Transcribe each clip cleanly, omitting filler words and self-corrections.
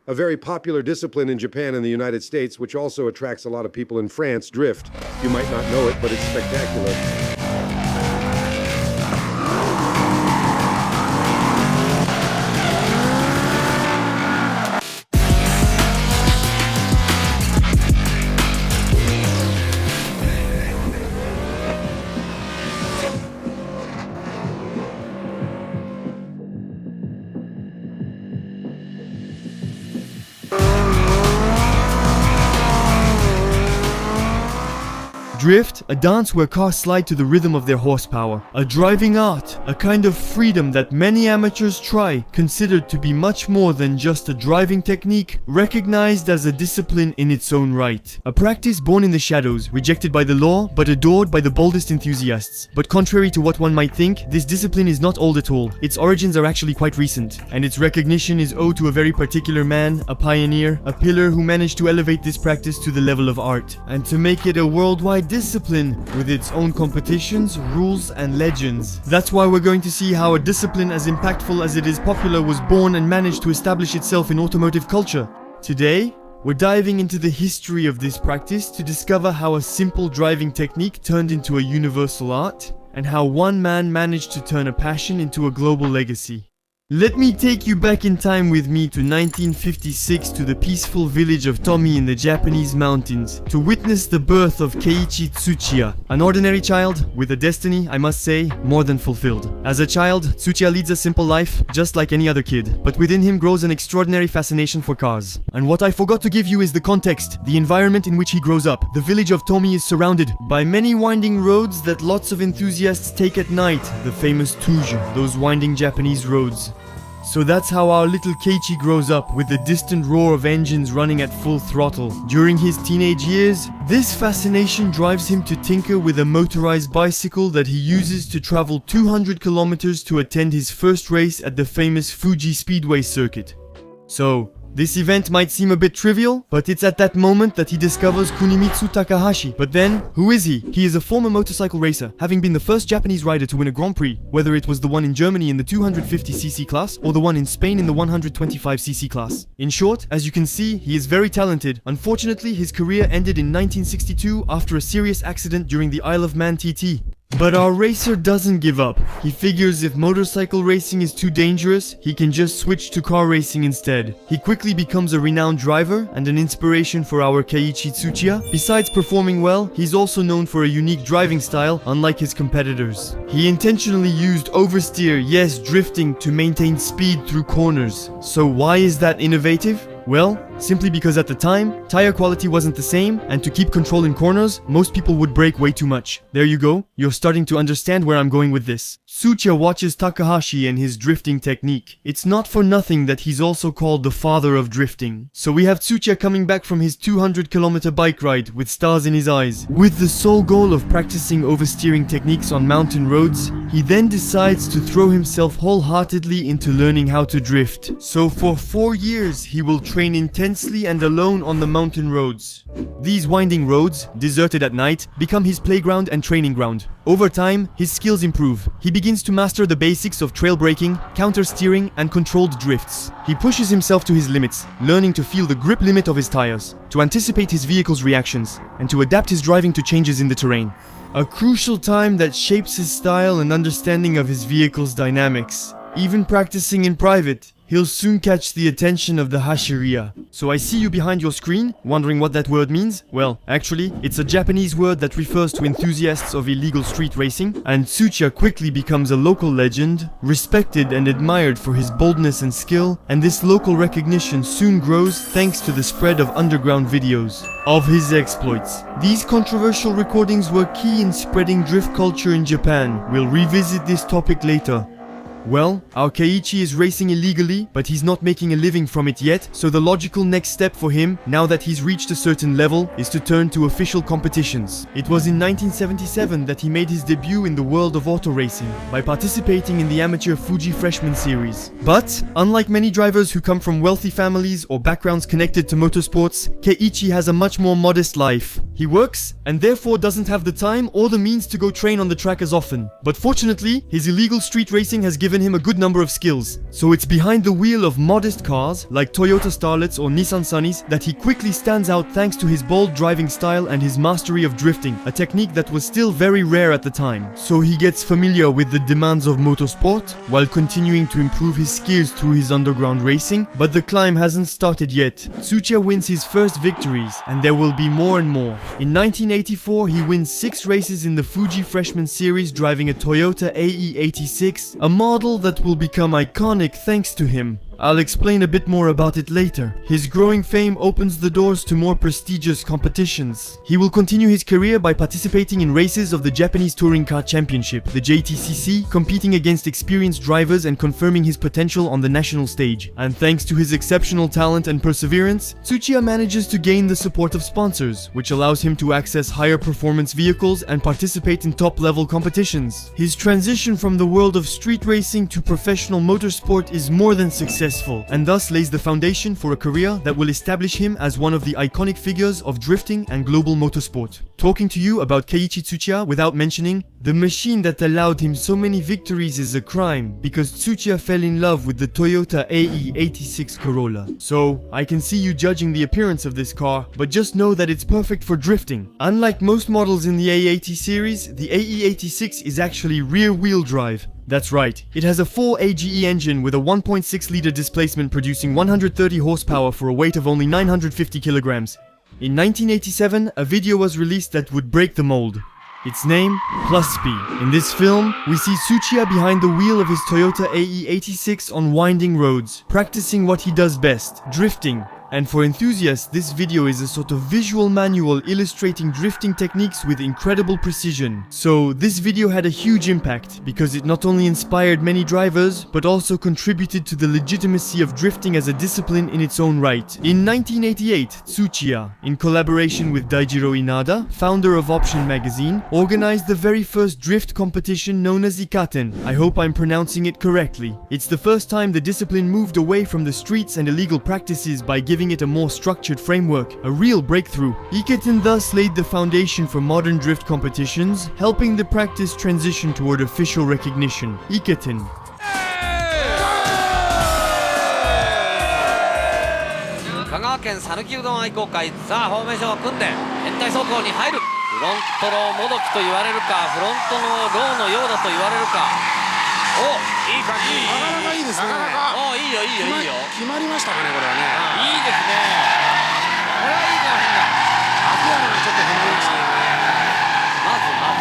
A very popular discipline in Japan and the United States, which also attracts a lot of people in France, drift. You might not know it, but it's spectacular. Drift, a dance where cars slide to the rhythm of their horsepower. A driving art, a kind of freedom that many amateurs try, considered to be much more than just a driving technique, recognized as a discipline in its own right. A practice born in the shadows, rejected by the law, but adored by the boldest enthusiasts. But contrary to what one might think, this discipline is not old at all. Its origins are actually quite recent, and its recognition is owed to a very particular man, a pioneer, a pillar who managed to elevate this practice to the level of art, and to make it a worldwide discipline with its own competitions, rules, and legends. That's why we're going to see how a discipline as impactful as it is popular was born and managed to establish itself in automotive culture. Today, we're diving into the history of this practice to discover how a simple driving technique turned into a universal art, and how one man managed to turn a passion into a global legacy. Let me take you back in time with me to 1956 to the peaceful village of Tomi in the Japanese mountains to witness the birth of Keiichi Tsuchiya, an ordinary child with a destiny, I must say, more than fulfilled. As a child, Tsuchiya leads a simple life, just like any other kid, but within him grows an extraordinary fascination for cars. And what I forgot to give you is the context, the environment in which he grows up. The village of Tomi is surrounded by many winding roads that lots of enthusiasts take at night, the famous Tsuchiya, those winding Japanese roads. So that's how our little Keiichi grows up, with the distant roar of engines running at full throttle. During his teenage years, this fascination drives him to tinker with a motorized bicycle that he uses to travel 200 kilometers to attend his first race at the famous Fuji Speedway circuit. So, this event might seem a bit trivial, but it's at that moment that he discovers Kunimitsu Takahashi. But then, who is he? He is a former motorcycle racer, having been the first Japanese rider to win a Grand Prix, whether it was the one in Germany in the 250cc class or the one in Spain in the 125cc class. In short, as you can see, he is very talented. Unfortunately, his career ended in 1962 after a serious accident during the Isle of Man TT. But our racer doesn't give up. He figures if motorcycle racing is too dangerous, he can just switch to car racing instead. He quickly becomes a renowned driver and an inspiration for our Keiichi Tsuchiya. Besides performing well, he's also known for a unique driving style, unlike his competitors. He intentionally used oversteer, yes, drifting, to maintain speed through corners. So why is that innovative? Well, simply because at the time, tire quality wasn't the same, and to keep control in corners, most people would brake way too much. There you go, you're starting to understand where I'm going with this. Tsuchiya watches Takahashi and his drifting technique. It's not for nothing that he's also called the father of drifting. So we have Tsuchiya coming back from his 200-kilometer bike ride with stars in his eyes. With the sole goal of practicing oversteering techniques on mountain roads, he then decides to throw himself wholeheartedly into learning how to drift. So for 4 years, he will train intensely and alone on the mountain roads. These winding roads, deserted at night, become his playground and training ground. Over time, his skills improve. He begins to master the basics of trail braking, counter-steering, and controlled drifts. He pushes himself to his limits, learning to feel the grip limit of his tires, to anticipate his vehicle's reactions, and to adapt his driving to changes in the terrain. A crucial time that shapes his style and understanding of his vehicle's dynamics. Even practicing in private, he'll soon catch the attention of the Hashiriya. So I see you behind your screen, wondering what that word means? Well, actually, it's a Japanese word that refers to enthusiasts of illegal street racing, and Tsuchiya quickly becomes a local legend, respected and admired for his boldness and skill, and this local recognition soon grows thanks to the spread of underground videos of his exploits. These controversial recordings were key in spreading drift culture in Japan. We'll revisit this topic later. Well, our Keiichi is racing illegally, but he's not making a living from it yet, so the logical next step for him, now that he's reached a certain level, is to turn to official competitions. It was in 1977 that he made his debut in the world of auto racing, by participating in the amateur Fuji Freshman Series. But, unlike many drivers who come from wealthy families or backgrounds connected to motorsports, Keiichi has a much more modest life. He works, and therefore doesn't have the time or the means to go train on the track as often. But fortunately, his illegal street racing has given given him a good number of skills. So it's behind the wheel of modest cars, like Toyota Starlets or Nissan Sunnies, that he quickly stands out thanks to his bold driving style and his mastery of drifting, a technique that was still very rare at the time. So he gets familiar with the demands of motorsport, while continuing to improve his skills through his underground racing, but the climb hasn't started yet. Tsuchiya wins his first victories, and there will be more and more. In 1984, he wins 6 races in the Fuji Freshman Series driving a Toyota AE86, a model that will become iconic thanks to him. I'll explain a bit more about it later. His growing fame opens the doors to more prestigious competitions. He will continue his career by participating in races of the Japanese Touring Car Championship, the JTCC, competing against experienced drivers and confirming his potential on the national stage. And thanks to his exceptional talent and perseverance, Tsuchiya manages to gain the support of sponsors, which allows him to access higher performance vehicles and participate in top-level competitions. His transition from the world of street racing to professional motorsport is more than successful, and thus lays the foundation for a career that will establish him as one of the iconic figures of drifting and global motorsport. Talking to you about Keiichi Tsuchiya without mentioning the machine that allowed him so many victories is a crime, because Tsuchiya fell in love with the Toyota AE86 Corolla. So, I can see you judging the appearance of this car, but just know that it's perfect for drifting. Unlike most models in the A80 series, the AE86 is actually rear-wheel drive. That's right, it has a 4 AGE engine with a 1.6 liter displacement producing 130 horsepower for a weight of only 950 kilograms. In 1987, a video was released that would break the mold. Its name, Plus Speed. In this film, we see Tsuchiya behind the wheel of his Toyota AE86 on winding roads, practicing what he does best, drifting. And for enthusiasts, this video is a sort of visual manual illustrating drifting techniques with incredible precision. So this video had a huge impact, because it not only inspired many drivers, but also contributed to the legitimacy of drifting as a discipline in its own right. In 1988, Tsuchiya, in collaboration with Daijiro Inada, founder of Option magazine, organized the very first drift competition known as Ikaten. I hope I'm pronouncing it correctly. It's the first time the discipline moved away from the streets and illegal practices by giving it a more structured framework, a real breakthrough. Ikaten thus laid the foundation for modern drift competitions, helping the practice transition toward official recognition. Ikaten. 香川県讃岐うどん愛好会、さあフォーメーションを組んで変態走行に入る。フロントローもどきと言われるか、フロントのローのようだと言われるか。お、いい感じ。なかなかいいですね。お、いいよいいよいいよ。決まりましたかね、これはね。いいですね。これはいいかもしれない。秋山がちょっと踏まれましたね。まずね。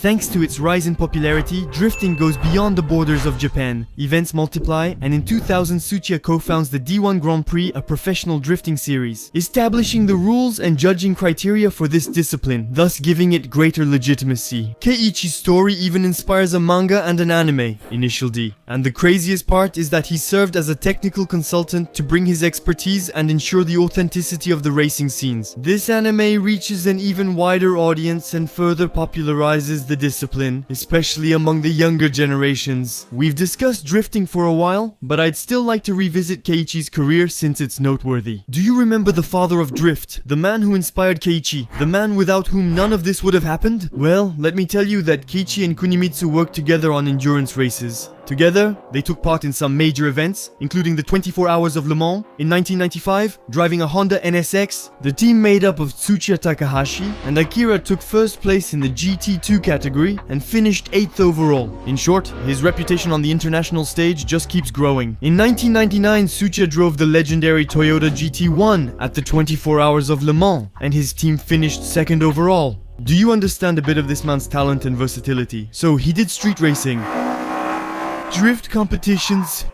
Thanks to its rise in popularity, drifting goes beyond the borders of Japan. Events multiply, and in 2000 Tsuchiya co-founds the D1 Grand Prix, a professional drifting series, establishing the rules and judging criteria for this discipline, thus giving it greater legitimacy. Keiichi's story even inspires a manga and an anime, Initial D. And the craziest part is that he served as a technical consultant to bring his expertise and ensure the authenticity of the racing scenes. This anime reaches an even wider audience and further popularizes the discipline, especially among the younger generations. We've discussed drifting for a while, but I'd still like to revisit Keiichi's career since it's noteworthy. Do you remember the father of drift, the man who inspired Keiichi, the man without whom none of this would have happened? Well, let me tell you that Keiichi and Kunimitsu worked together on endurance races. Together, they took part in some major events, including the 24 Hours of Le Mans in 1995, driving a Honda NSX. The team made up of Tsuchiya Takahashi and Akira took first place in the GT2 category and finished 8th overall. In short, his reputation on the international stage just keeps growing. In 1999, Tsuchiya drove the legendary Toyota GT1 at the 24 Hours of Le Mans, and his team finished 2nd overall. Do you understand a bit of this man's talent and versatility? So he did street racing, drift competitions,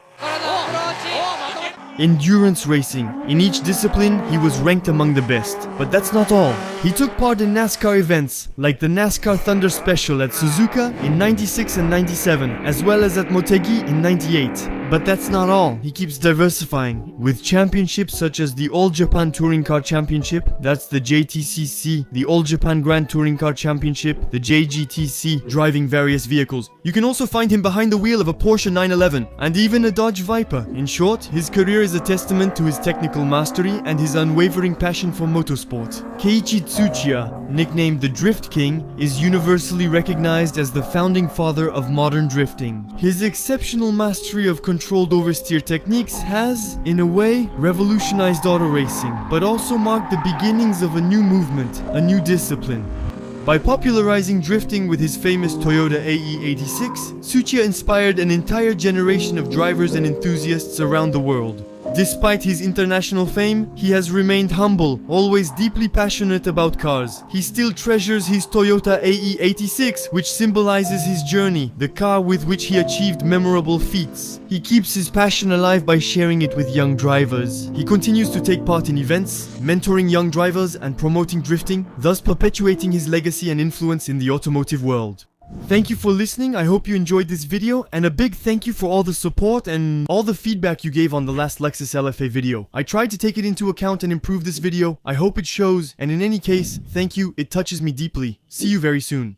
endurance racing. In each discipline, he was ranked among the best. But that's not all. He took part in NASCAR events, like the NASCAR Thunder Special at Suzuka in 96 and 97, as well as at Motegi in 98. But that's not all. He keeps diversifying with championships such as the All Japan Touring Car Championship, that's the JTCC, the All Japan Grand Touring Car Championship, the JGTC, driving various vehicles. You can also find him behind the wheel of a Porsche 911 and even a Dodge Viper. In short, his career is a testament to his technical mastery and his unwavering passion for motorsport. Keiichi Tsuchiya, nicknamed the Drift King, is universally recognized as the founding father of modern drifting. His exceptional mastery of controlled oversteer techniques has, in a way, revolutionized auto racing, but also marked the beginnings of a new movement, a new discipline. By popularizing drifting with his famous Toyota AE86, Tsuchiya inspired an entire generation of drivers and enthusiasts around the world. Despite his international fame, he has remained humble, always deeply passionate about cars. He still treasures his Toyota AE86, which symbolizes his journey, the car with which he achieved memorable feats. He keeps his passion alive by sharing it with young drivers. He continues to take part in events, mentoring young drivers and promoting drifting, thus perpetuating his legacy and influence in the automotive world. Thank you for listening. I hope you enjoyed this video, and a big thank you for all the support and all the feedback you gave on the last Lexus LFA video. I tried to take it into account and improve this video. I hope it shows, and in any case, thank you. It touches me deeply. See you very soon.